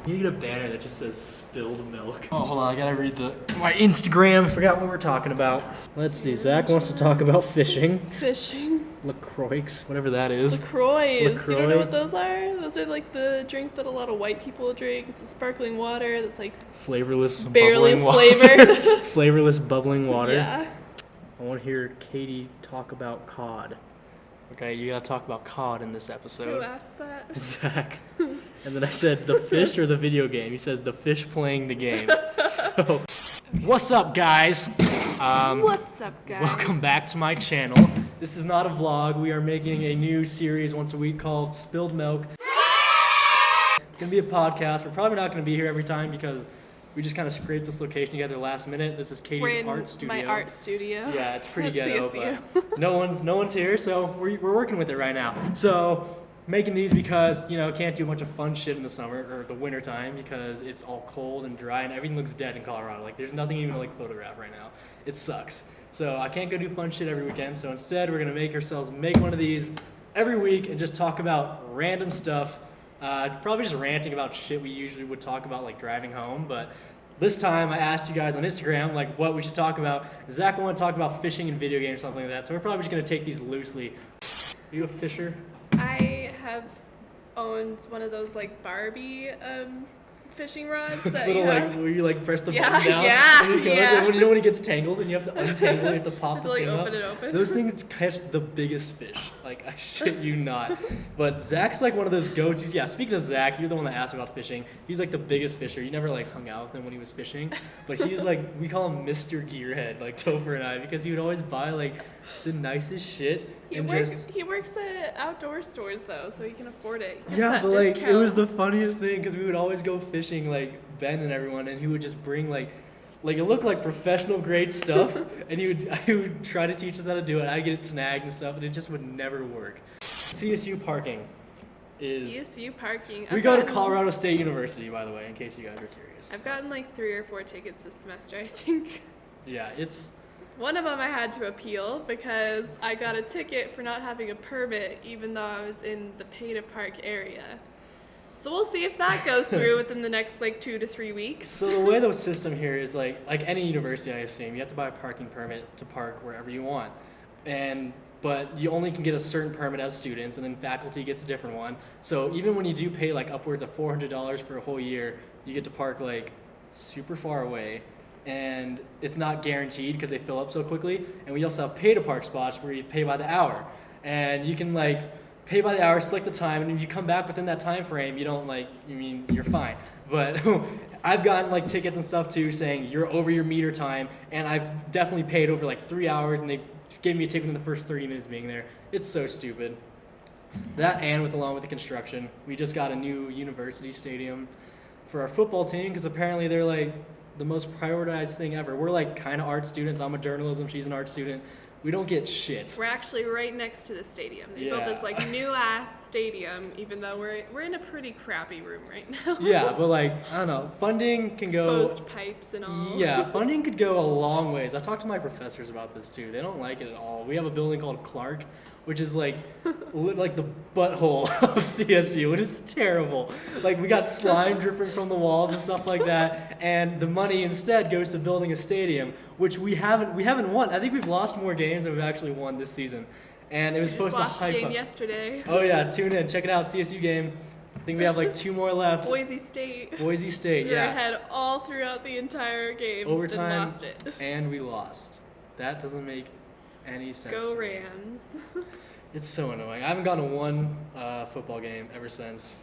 You need a banner that just says spilled milk. Oh, hold on, I gotta read my Instagram. I forgot what we're talking about. Let's see, Zach wants to talk about fishing. Fishing? LaCroix, whatever that is. LaCroix. You don't know what those are? Those are like the drink that a lot of white people drink. It's a sparkling water that's like flavorless, barely bubbling flavored. Water. Flavorless bubbling water. Yeah. I want to hear Katie talk about cod. Okay, you gotta talk about cod in this episode. Who asked that? Zach. And then I said, the fish or the video game? He says, the fish playing the game. So, what's up, guys? What's up, guys? Welcome back to my channel. This is not a vlog. We are making a new series once a week called Spilled Milk. It's gonna be a podcast. We're probably not gonna be here every time because we just kind of scraped this location together last minute. This is Katie's art studio. My art studio. Yeah, it's pretty ghetto, CSU. but no one's here, so we're working with it right now. So making these because can't do a bunch of fun shit in the summer or the winter time because it's all cold and dry and everything looks dead in Colorado. Like there's nothing even to photograph right now. It sucks. So I can't go do fun shit every weekend. So instead, we're gonna make one of these every week and just talk about random stuff. Probably just ranting about shit we usually would talk about, like driving home. But this time, I asked you guys on Instagram what we should talk about. Zach wanted to talk about fishing and video games or something like that. So we're probably just gonna take these loosely. Are you a fisher? I have owned one of those Barbie fishing rods. It's that little you have. where you press the Yeah, button down yeah, and it goes. yeah. And when it gets tangled and you have to untangle, you have to pop the thing open up. it open. Those things catch the biggest fish. I shit you not. But Zach's one of those go-tos. Yeah, speaking of Zach, you're the one that asked about fishing. He's the biggest fisher. You never hung out with him when he was fishing, but he's we call him Mr. Gearhead, Topher and I, because he would always buy the nicest shit. He works at outdoor stores though, so he can afford it. Yeah, but it was the funniest thing because we would always go fishing, Ben and everyone, and he would just bring it looked like professional grade stuff, and he would try to teach us how to do it. I'd get it snagged and stuff, and it just would never work. CSU parking is... CSU parking. We go to Colorado State University, by the way, in case you guys are curious. I've gotten 3 or 4 tickets this semester, I think. Yeah, it's... One of them I had to appeal because I got a ticket for not having a permit even though I was in the pay-to-park area. So we'll see if that goes through within the next 2 to 3 weeks. So the way the system here is like any university, I assume, you have to buy a parking permit to park wherever you want. But you only can get a certain permit as students, and then faculty gets a different one. So even when you do pay upwards of $400 for a whole year, you get to park super far away. And it's not guaranteed because they fill up so quickly. And we also have pay-to-park spots where you pay by the hour. And you can pay by the hour, select the time, and if you come back within that time frame, you don't you're fine. But I've gotten tickets and stuff too saying you're over your meter time, and I've definitely paid over 3 hours, and they gave me a ticket in the first 30 minutes being there. It's so stupid. That, and along with the construction, we just got a new university stadium for our football team because apparently they're the most prioritized thing ever. We're kind of art students. I'm a journalism, she's an art student. We don't get shit. We're actually right next to the stadium. They built this new ass stadium, even though we're in a pretty crappy room right now. Yeah, but I don't know. Funding can go. Exposed pipes and all. Yeah, funding could go a long ways. I've talked to my professors about this too. They don't like it at all. We have a building called Clark, which is the butthole of CSU. It is terrible. We got slime dripping from the walls and stuff like that, and the money instead goes to building a stadium, which we haven't won. I think we've lost more games than we've actually won this season. And it was supposed to hype up. We lost a game yesterday. Oh yeah, tune in, check it out, CSU game. I think we have 2 more left. Boise State. Boise State, We were yeah. ahead all throughout the entire game. Overtime, and lost it. and we lost. That doesn't make any sense. Go to me. Rams. It's so annoying. I haven't gone to one football game ever since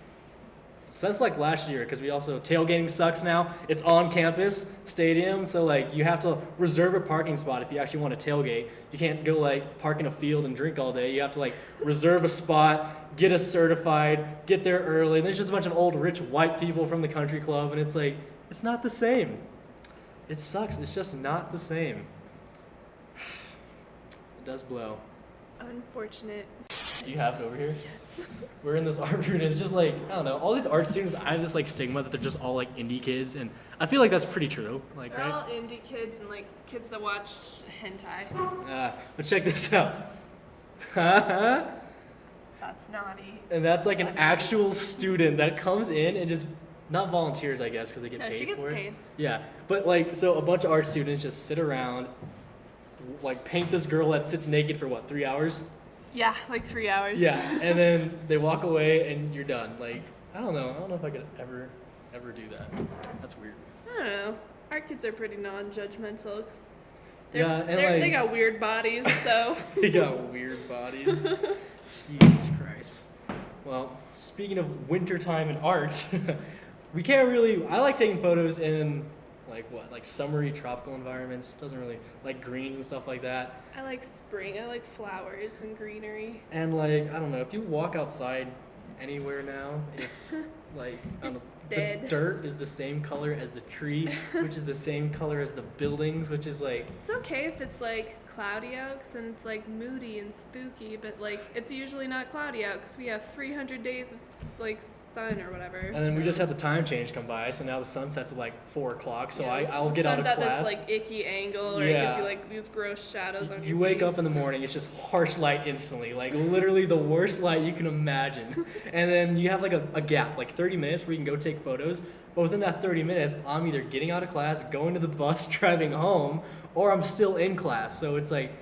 last year, because we also, tailgating sucks now. It's on campus stadium, so you have to reserve a parking spot if you actually want to tailgate. You can't go park in a field and drink all day. You have to reserve a spot, get us certified, get there early. And there's just a bunch of old rich white people from the country club, and it's it's not the same. It sucks. It's just not the same. It does blow. Unfortunate. Do you have it over here? Yes. We're in this art room, and it's just I don't know, all these art students, I have this stigma that they're just all indie kids, and I feel that's pretty true. They're right? all indie kids and kids that watch hentai. But check this out. That's That's naughty. And that's like an actual student that comes in and just, not volunteers, I guess, because they get No, paid she gets for it. paid. Yeah, but like, so a bunch of art students just sit around, like paint this girl that sits naked for what, 3 hours? Yeah, like 3 hours. Yeah, and then they walk away and you're done. Like, I don't know if I could ever do that. That's weird. I don't know. Our kids are pretty non-judgmental. 'Cause Yeah, and they like got weird bodies, so. they got weird bodies. Jesus Christ. Well, speaking of wintertime and art, we can't really. I like taking photos in like summery tropical environments. Doesn't really like greens and stuff like that. I like spring. I like flowers and greenery. And like, I don't know, if you walk outside anywhere now, it's like I don't know, Dead. the dirt is the same color as the tree, which is the same color as the buildings, which is like, It's okay if it's like cloudy out 'cause then it's like moody and spooky, but like it's usually not cloudy out because we have 300 days of like sun or whatever. and then we just had the time change come by, so now the sun sets at like 4 o'clock, so I'll get out of sun's class. at this like icky angle, or it gives you like these gross shadows on your You wake face. up in the morning, it's just harsh light instantly, like literally the worst light you can imagine. And then you have like a gap, like 30 minutes where you can go take photos. But within that 30 minutes, I'm either getting out of class, going to the bus, driving home, or I'm still in class. So it's like,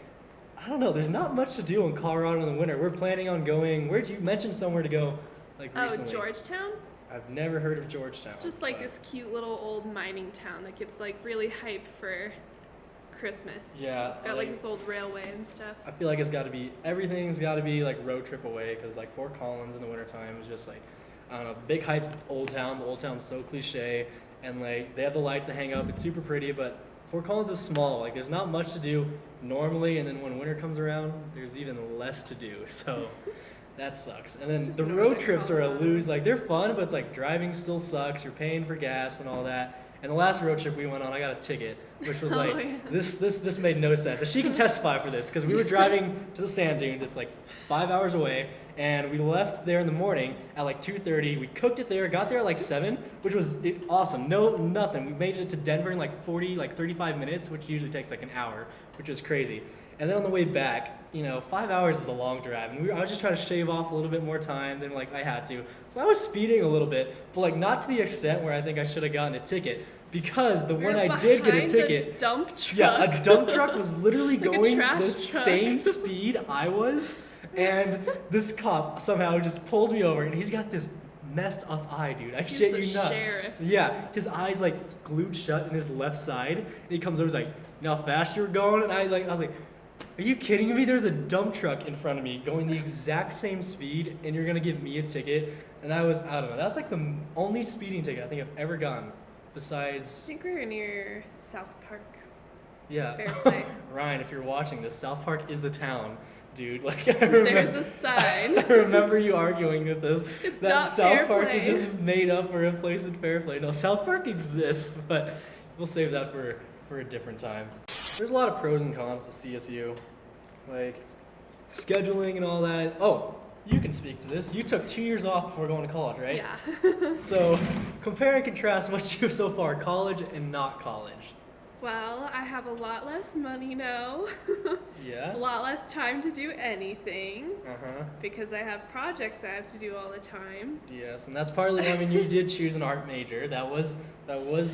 I don't know, there's not much to do in Colorado in the winter. We're planning on going, where'd you mention somewhere to go like recently? Oh, Georgetown? I've never heard of Georgetown. Just like but- this cute little old mining town that gets like really hyped for Christmas. Yeah, It's got like this old railway and stuff. I feel like everything's got to be like road trip away, because like Fort Collins in the wintertime is just like, I don't know, big hype's Old Town, but Old Town's so cliche, and like they have the lights that hang up, it's super pretty, but Fort Collins is small, like there's not much to do normally, and then when winter comes around, there's even less to do, so that sucks. And It's then just the northern road trips are a Colorado. lose, like they're fun, but it's like driving still sucks, you're paying for gas and all that. And the last road trip we went on, I got a ticket, which was Oh, like, yeah. this made no sense. And she can testify for this, because we were driving to the sand dunes. It's like 5 hours away, and we left there in the morning at like 2:30. We cooked it there, got there at like 7, which was awesome. Nothing. We made it to Denver in like 35 minutes, which usually takes like an hour, which was crazy. And then on the way back, 5 hours is a long drive, and I was just trying to shave off a little bit more time than like I had to. So I was speeding a little bit, but like not to the extent where I think I should have gotten a ticket, because the one You're I did get a behind ticket, dump truck. yeah, a dump truck was literally Like a going trash the truck. same speed I was, and this cop somehow just pulls me over, and he's got this messed up eye, dude. I He's shit the you not. sheriff. Yeah, his eye's like glued shut in his left side, and he comes over, he's like, "You know how fast you were going?" And I was like, "Are you kidding me? There's a dump truck in front of me going the exact same speed, and you're gonna give me a ticket?" And I don't know. That's like the only speeding ticket I think I've ever gotten, I besides, think we were near South Park. yeah. Fair play. Ryan, if you're watching this, South Park is the town, dude. Like I remember, There's a sign. I remember you arguing with this. It's that not South Fair Park Play. is just made up for a place in Fairplay. No, South Park exists, but we'll save that for a different time. There's a lot of pros and cons to CSU, like scheduling and all that. Oh, you can speak to this. You took 2 years off before going to college, right? Yeah. So compare and contrast what you so far, college and not college. Well, I have a lot less money now. Yeah. A lot less time to do anything Uh-huh. because I have projects I have to do all the time. Yes, and that's partly why, I mean, you did choose an art major. That was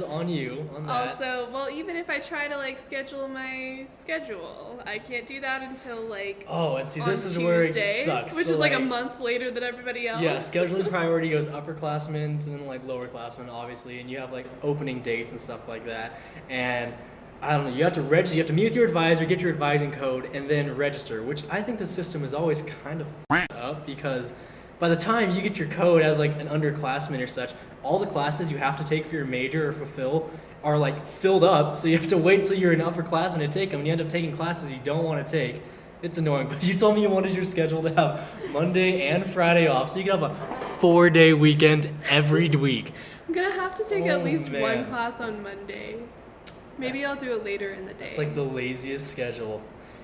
on you on that. Also, well, even if I try to like schedule my schedule, I can't do that until like Oh, and see, on this is where it Tuesday, sucks. which So, is like a month later than everybody else. Yeah, scheduling priority goes upperclassmen to then like lowerclassmen, obviously, and you have like opening dates and stuff like that. And I don't know, you have to register, you have to meet with your advisor, get your advising code, and then register, which I think the system is always kind of f***ed up, because by the time you get your code as like an underclassman or such, all the classes you have to take for your major or fulfill are like filled up, so you have to wait till you're an upperclassman to take them, and you end up taking classes you don't want to take. It's annoying, but you told me you wanted your schedule to have Monday and Friday off, so you could have a 4-day weekend every week. I'm gonna have to take Oh, at least man. one class on Monday. Maybe That's- I'll do it later in the day. It's like the laziest schedule.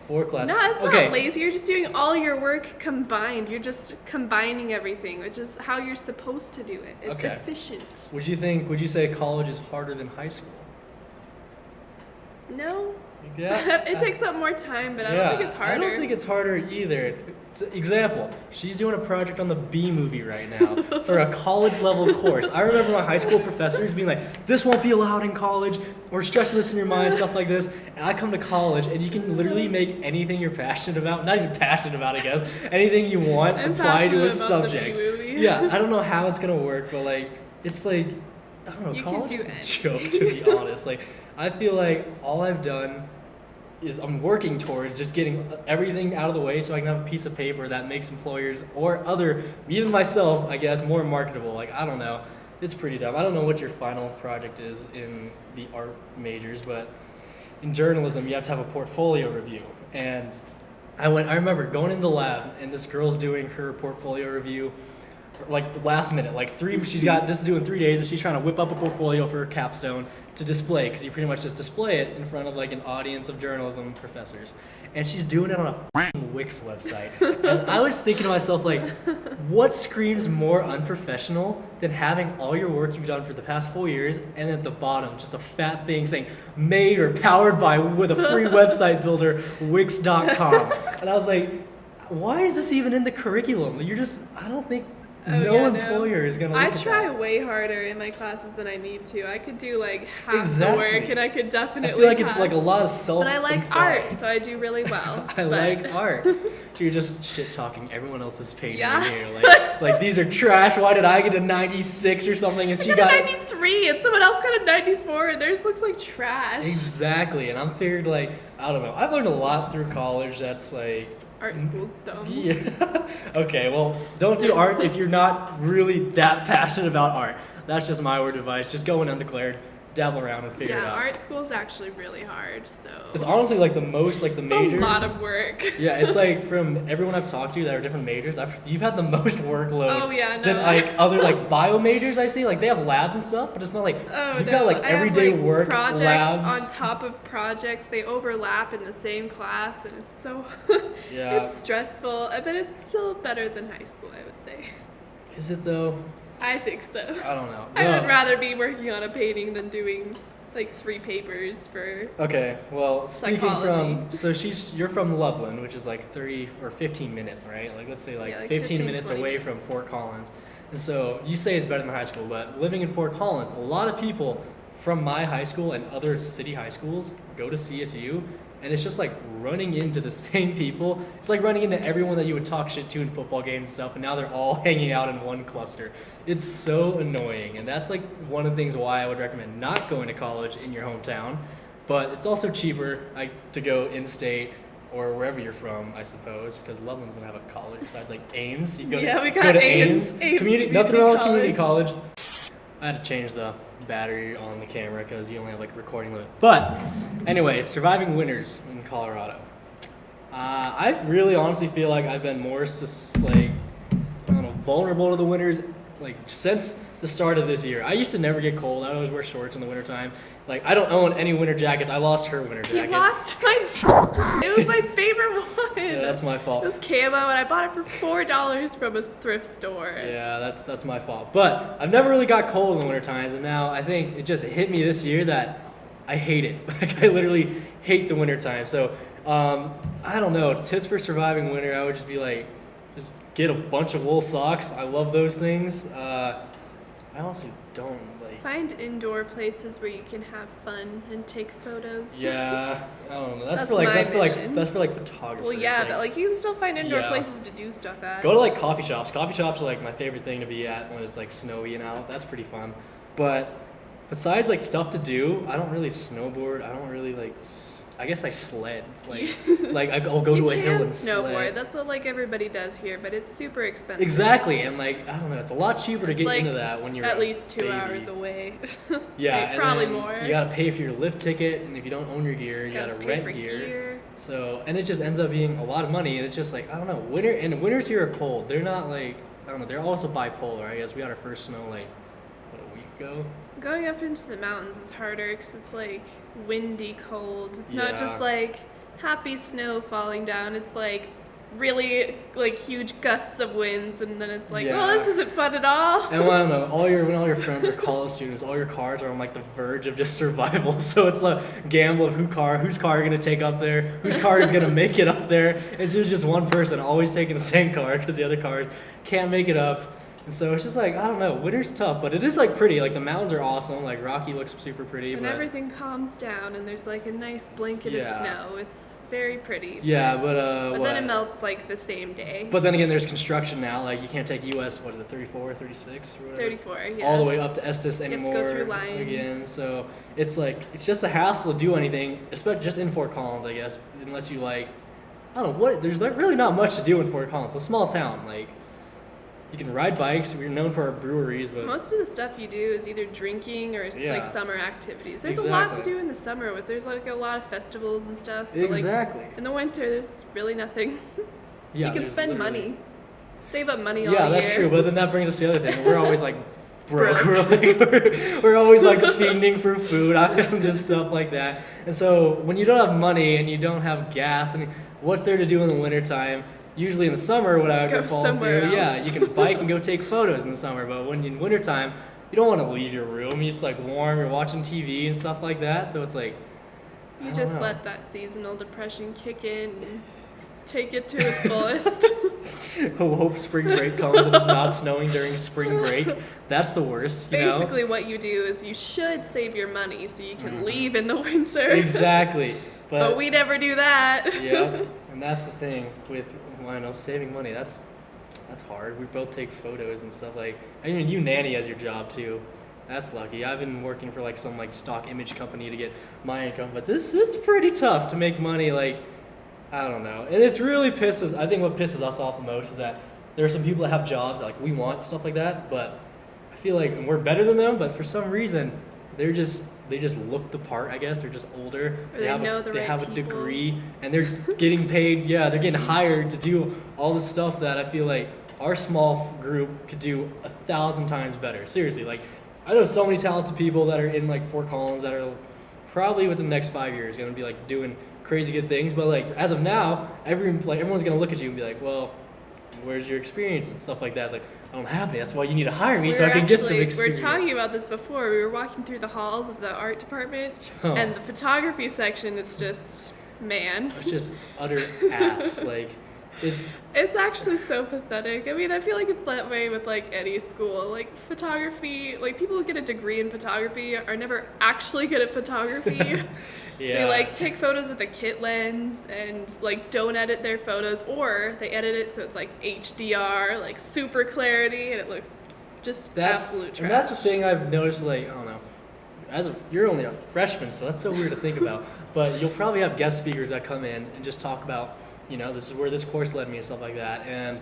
4 classes. No, it's okay. not lazy. You're just doing all your work combined. You're just combining everything, which is how you're supposed to do it. It's Okay. efficient. Would you say college is harder than high school? No, Yeah. It takes up more time, but I don't think it's harder. I don't think it's harder either. Example, she's doing a project on the B movie right now for a college level course. I remember my high school professors being like, this won't be allowed in college, or stressing this in your mind, stuff like this. And I come to college and you can literally make anything you're passionate about, not even passionate about, I guess, anything you want, apply to a subject. Yeah, I don't know how it's gonna work, but like, it's like, I don't know, You college can do is a anything. joke, to be honest. Like, I feel like all I've done is I'm working towards just getting everything out of the way so I can have a piece of paper that makes employers or other, even myself, I guess, more marketable. Like, I don't know. It's pretty dumb. I don't know what your final project is in the art majors, but in journalism, you have to have a portfolio review. And I remember going in the lab and this girl's doing her portfolio review like last minute, like she's got this is due in 3 days and she's trying to whip up a portfolio for her capstone to display, because you pretty much just display it in front of like an audience of journalism professors, and she's doing it on a f***ing Wix website. And I was thinking to myself, like, what screams more unprofessional than having all your work you've done for the past 4 years and at the bottom just a fat thing saying made or powered by with a free website builder, Wix.com. And I was like, why is this even in the curriculum? I don't think no employer is going to look I at try that. way harder in my classes than I need to. I could do like half Exactly. the work and I could definitely I feel like pass. it's like a lot of self. But I like art, so I do really well. I like art. You're just shit talking everyone else's painting Yeah. here. Like these are trash. Why did I get a 96 or something and she I got got a 93 and someone else got a 94 and theirs looks like trash. Exactly. And I'm figured, like, I don't know. I've learned a lot through college that's like Art school's dumb. yeah. Okay, well, don't do art if you're not really that passionate about art. That's just my word of advice. Just go in undeclared, dabble around and figure it Yeah, out. art school's actually really hard, so It's honestly like the most, like the it's major. a lot of work. Yeah, it's like from everyone I've talked to that are different majors, you've had the most workload Oh, yeah, than no. like other like bio majors I see. Like they have labs and stuff, but it's not like Oh, you've no. got like I have, everyday like, work, projects labs. on top of projects. They overlap in the same class, and it's so Yeah. it's stressful. But it's still better than high school, I would say. Is it though? I think so. I don't know. I No. would rather be working on a painting than doing like 3 papers for. Okay, well, speaking Psychology. from, you're from Loveland, which is like 30 or 15 minutes, right? Like let's say like, Yeah, like 15 15, minutes 20 away minutes. from Fort Collins. And so you say it's better than high school, but living in Fort Collins, a lot of people from my high school and other city high schools go to CSU, and it's just like running into the same people. It's like running into everyone that you would talk shit to in football games and stuff, and now they're all hanging out in one cluster. It's so annoying, and that's like one of the things why I would recommend not going to college in your hometown. But it's also cheaper to go in-state or wherever you're from, I suppose, because Loveland doesn't have a college besides like Ames. You go Yeah, we go got to Ames. Ames Community, Community nothing wrong with community College. college. I had to change the battery on the camera because you only have like recording limit. But anyway, surviving winters in Colorado. I really honestly feel like I've been more just like, I don't know, vulnerable to the winters like since the start of this year. I used to never get cold. I always wear shorts in the wintertime. Like I don't own any winter jackets. I lost her winter You jacket. lost my. It was my favorite one. Yeah, that's my fault. It was camo, and I bought it for $4 from a thrift store. Yeah, that's my fault. But I've never really got cold in the winter times, and now I think it just hit me this year that I hate it. Like I literally hate the winter time. So I don't know. Tips for surviving winter, I would just be like, just get a bunch of wool socks. I love those things. I honestly don't like. Find indoor places where you can have fun and take photos. Yeah, I don't know. That's That's for like my mission. that's for like photographers. Well, yeah, but like you can still find indoor Yeah. places to do stuff at. Go to like coffee shops. Coffee shops are like my favorite thing to be at when it's like snowy and out. That's pretty fun. But besides like stuff to do, I don't really snowboard. I don't really like. I guess I sled. Like I'll go you to a hill can and snowboard. sled. That's what like everybody does here, but it's super expensive. Exactly, and like I don't know, it's a lot cheaper to It's, get like, into that when you're at a least 2 baby. hours away. Yeah, Like, and probably then more. You gotta pay for your lift ticket, and if you don't own your gear, you Gotta gotta pay rent for gear. So, and it just ends up being a lot of money, and it's just like I don't know. Winters here are cold. They're not like I don't know. They're also bipolar. I guess we got our first snow like a week ago. Going up into the mountains is harder because it's like windy cold. It's Yeah. not just like happy snow falling down. It's like really like huge gusts of winds, and then it's like, Yeah. well, this isn't fun at all. And I don't know, when all your friends are college students, all your cars are on like the verge of just survival. So it's a gamble of whose car you're gonna take up there, whose car is gonna make it up there. It's just one person always taking the same car because the other cars can't make it up. And so it's just like, I don't know, winter's tough, but it is like pretty. Like the mountains are awesome. Like Rocky looks super pretty. When but everything calms down and there's like a nice blanket of Yeah. snow, it's very pretty. Yeah, But what? then it melts like the same day. But then again, there's construction now. Like you can't take US, what is it, 34, 36 or whatever? 34, yeah. All the way up to Estes You have to anymore. go through lines. Again, so it's like it's just a hassle to do anything, especially just in Fort Collins, I guess, unless you like, I don't know what. There's like really not much to do in Fort Collins. It's a small town. Like you can ride bikes. We're known for our breweries, but Most of the stuff you do is either drinking or Yeah. like summer activities. There's a lot to Exactly. do in the summer. There's like a lot of festivals and stuff. But, like, exactly. in the winter, there's really nothing. Yeah, You can there's spend literally- money. Save up money all Yeah, year. that's true. But then that brings us to the other thing. We're always like broke. Broke. We're always like fiending for food and just stuff like that. And so when you don't have money and you don't have gas, and what's there to do in the wintertime? Usually in the summer, what I Go would fall somewhere into, yeah, else. you can bike and go take photos in the summer. But when in wintertime, you don't want to leave your room. It's like warm. You're watching TV and stuff like that. So it's like I You don't just know. let that seasonal depression kick in and take it to its fullest. Hope spring break comes and it's not snowing during spring break. That's the worst. You know? Basically, what you do is you should save your money so you can Mhm. leave in the winter. Exactly. But we never do that. Yeah, and that's the thing with, well, I know, saving money. That's hard. We both take photos and stuff. Like, I mean, you nanny as your job too. That's lucky. I've been working for like some like stock image company to get my income, but it's pretty tough to make money. Like, I don't know, and it's really pisses. I think what pisses us off the most is that there are some people that have jobs that, like we want stuff like that, but I feel like and we're better than them. But for some reason, they just look the part. I guess they're just older. Or they know the they right have a people. degree, and they're getting paid. Yeah, they're getting hired to do all the stuff that I feel like our small group could do 1,000 times better. Seriously, like I know so many talented people that are in like Fort Collins that are probably within the next 5 years gonna be like doing crazy good things. But like as of now, everyone's gonna look at you and be like, well, where's your experience and stuff like that. It's like I don't have any. That's why you need to hire me so I can get some We were experience. talking about this before. We were walking through the halls of the art department, Oh. and the photography section is just, man. It's just utter ass. Like it's It's actually so pathetic. I mean, I feel like it's that way with like any school. Like photography, like people who get a degree in photography are never actually good at photography. yeah. They like take photos with a kit lens and like don't edit their photos, or they edit it so it's like HDR, like super clarity, and it looks just absolute trash. And that's the thing I've noticed. Like I don't know, you're only a freshman, so that's so weird to think about. But you'll probably have guest speakers that come in and just talk about, you know, this is where this course led me and stuff like that. And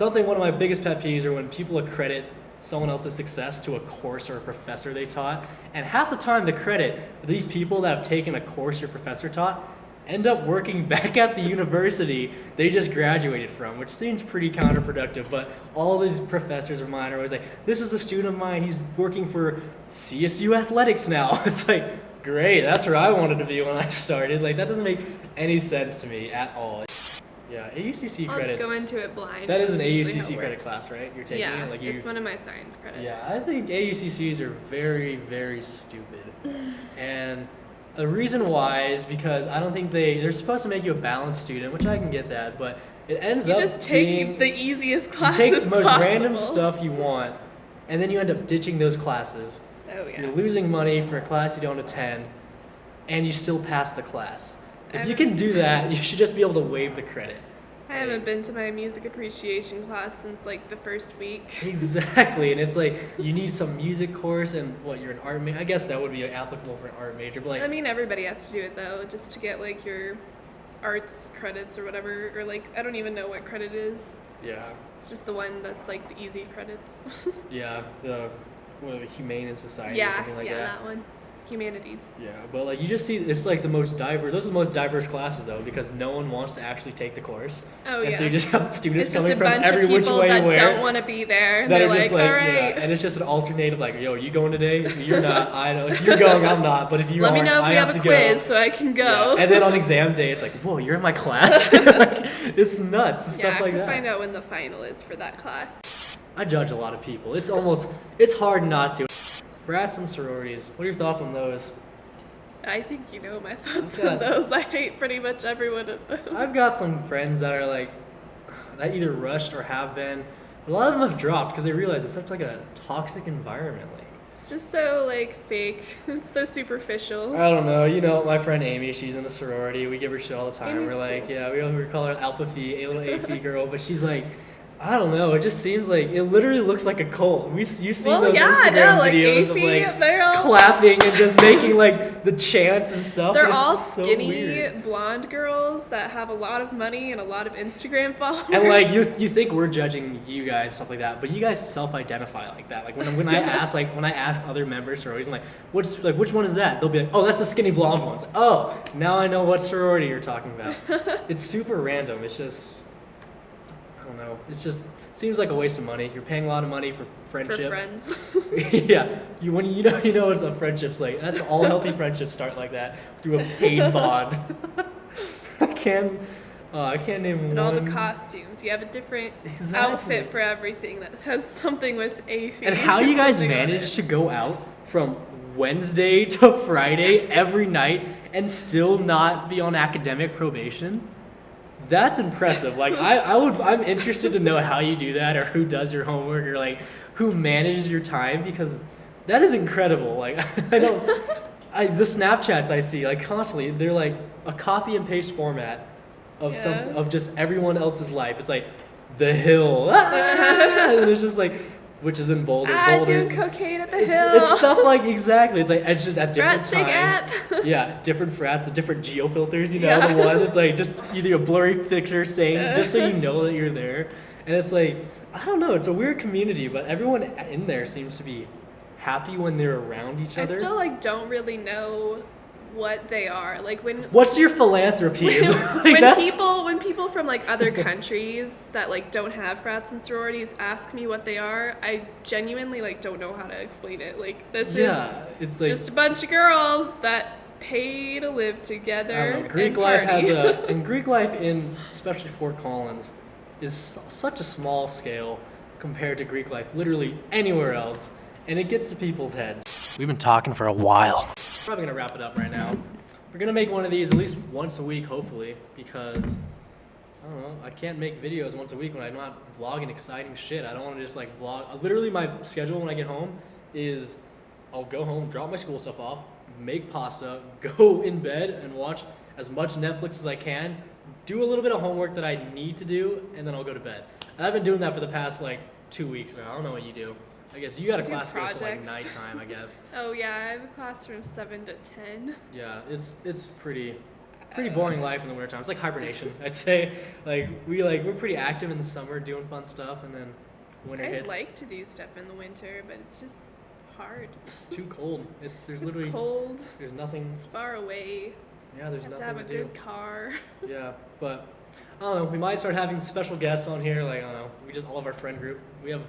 one of my biggest pet peeves are when people accredit someone else's success to a course or a professor they taught. And half the time the credit, these people that have taken a course your professor taught end up working back at the university they just graduated from, which seems pretty counterproductive. But all these professors of mine are always like, this is a student of mine, he's working for CSU athletics now. It's like, great, that's where I wanted to be when I started. Like, that doesn't make any sense to me at all. Yeah, AUCC I'll credits. just go into it blind. That is an That's usually how AUCC it credit works. class, right? You're taking Yeah, it? Like it's one of my science credits. Yeah, I think AUCCs are very, very stupid. And the reason why is because I don't think they're supposed to make you a balanced student, which I can get that, but it ends You up just take being the easiest you classes take the most possible. random stuff you want, and then you end up ditching those classes. Oh yeah. You're losing money for a class you don't attend, and you still pass the class. If you can do that, you should just be able to waive the credit. I haven't been to my music appreciation class since like the first week. Exactly, and it's like you need some music course, and you're an art major. I guess that would be applicable for an art major, but like I mean, everybody has to do it though, just to get like your arts credits or whatever, or like I don't even know what credit is. yeah, It's just the one that's like the easy credits. yeah, the humane in society or yeah, something like yeah, that. that one. humanities. Yeah, but like you just see, it's like the most diverse. Those are the most diverse classes though, because no one wants to actually take the course. Oh and yeah. so you just have students It's just coming a from bunch every of which people way that where don't want to be there. And that they're are just like, all right. yeah, and it's just an alternative. Like, yo, are you going today? If you're not, I know. If you're going, I'm not. But if you Let aren't, me know if I we have to a quiz go. so I can go. Yeah. And then on exam day, it's like, whoa, you're in my class. Like, it's nuts. Yeah, I Stuff have like to that. find out when the final is for that class. I judge a lot of people. It's hard not to. Frats and sororities. What are your thoughts on those? I think you know my thoughts Okay. on those. I hate pretty much everyone at them. I've got some friends that are like, that either rushed or have been. A lot of them have dropped because they realize it's such like a toxic environment. Like, It's just so like fake. It's so superficial. I don't know. You know, my friend Amy, she's in a sorority. We give her shit all the time. Amy's We're like, cool. yeah, we call her Alpha Phi, a little A Phi girl. But she's like, I don't know. It just seems like it literally looks like a cult. You've seen Well, those yeah, Instagram no, like videos of AFI, like they're all clapping and just making like the chants and stuff. they're It's all so skinny weird. blonde girls that have a lot of money and a lot of Instagram followers. And like you think we're judging you guys stuff like that, but you guys self-identify like that. Like when I ask other members sororities, I'm like, which one is that? They'll be like, oh, that's the skinny blonde one. It's like, oh, now I know what sorority you're talking about. It's super random. It's just, I don't know. It just seems like a waste of money. You're paying a lot of money for for friendship. friends. Yeah, you know it's a friendship's like that's all healthy friendships start like that through a paid bond. I can't name And one. all the costumes. You have a different Exactly. outfit for everything that has something with AFI. And how or you guys something on manage it. to go out from Wednesday to Friday every night and still not be on academic probation? That's impressive. Like I'm interested to know how you do that, or who does your homework, or like who manages your time, because that is incredible. Like the Snapchats I see like constantly, they're like a copy and paste format of Yeah. of just everyone else's life. It's like the hill, and it's just like, which is in Boulder. Boulder's, doing cocaine at the it's, hill. it's stuff like exactly. It's like it's just at different Frat Sig times. app. Yeah, different frats, the different geo filters. You know, Yeah. the one that's like just either a blurry picture saying just so you know that you're there, and it's like I don't know. It's a weird community, but everyone in there seems to be happy when they're around each I other. still like don't really know what they are. Like when What's your philanthropy? Like, when that's- people from like other countries that like don't have frats and sororities ask me what they are, I genuinely like don't know how to explain it. Like this yeah, it's is like just a bunch of girls that pay to live together. I don't know. Greek and life party. and Greek life in especially Fort Collins is such a small scale compared to Greek life literally anywhere else, and it gets to people's heads. We've been talking for a while. Probably gonna wrap it up right now. We're gonna make one of these at least once a week, hopefully, because I don't know. I can't make videos once a week when I'm not vlogging exciting shit. I don't want to just like vlog. Literally, my schedule when I get home is I'll go home, drop my school stuff off, make pasta, go in bed, and watch as much Netflix as I can. Do a little bit of homework that I need to do, and then I'll go to bed. And I've been doing that for the past like 2 weeks now. I don't know what you do. I guess you got a Do class that goes to like projects. nighttime, I guess. Oh yeah, I have a class from 7 to 10. Yeah, it's pretty boring life in the wintertime. It's like hibernation, I'd say. Like we're pretty active in the summer doing fun stuff, and then winter I'd hits. like to do stuff in the winter, but it's just hard. It's too cold. There's It's literally cold. there's nothing. It's far away. Yeah, there's You have to have a nothing to do. good car. Yeah, but I don't know. We might start having special guests on here. Like I don't know. We just all of our friend group. We have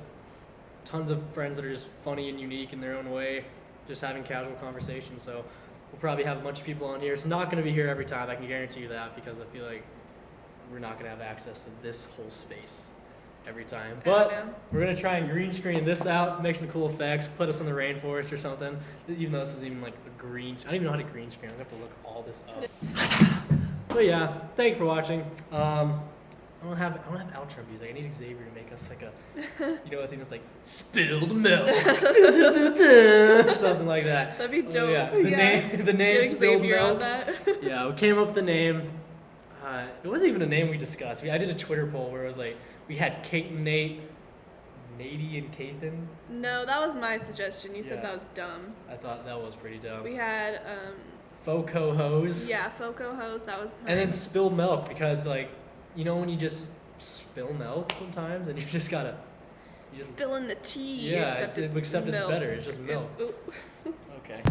tons of friends that are just funny and unique in their own way. Just having casual conversations. So we'll probably have a bunch of people on here. It's not going to be here every time. I can guarantee you that, because I feel like we're not going to have access to this whole space every time. I don't know. But we're going to try and green screen this out, make some cool effects, put us in the rainforest or something. Even though this is even like a green. I don't even know how to green screen. I'm going to have to look all this up. But yeah, thank you for watching. I don't have outro music. I need Xavier to make us like I think it's like spilled milk, or something like that. That'd be dope. Oh, yeah. Yeah. The name Getting spilled Xavier milk. on that. Yeah, we came up with the name. It wasn't even a name we discussed. I did a Twitter poll where it was like we had Kate and Nate, Nadie and Kathan. No, that was my suggestion. You said Yeah. that was dumb. I thought that was pretty dumb. We had Foco hose. yeah, Foco hose. That was mine. And then spilled milk, because like, when you just spill milk sometimes and you just gotta. You just, spilling the tea. yeah, except except it's milk. better. It's just milk. Ooh. Okay.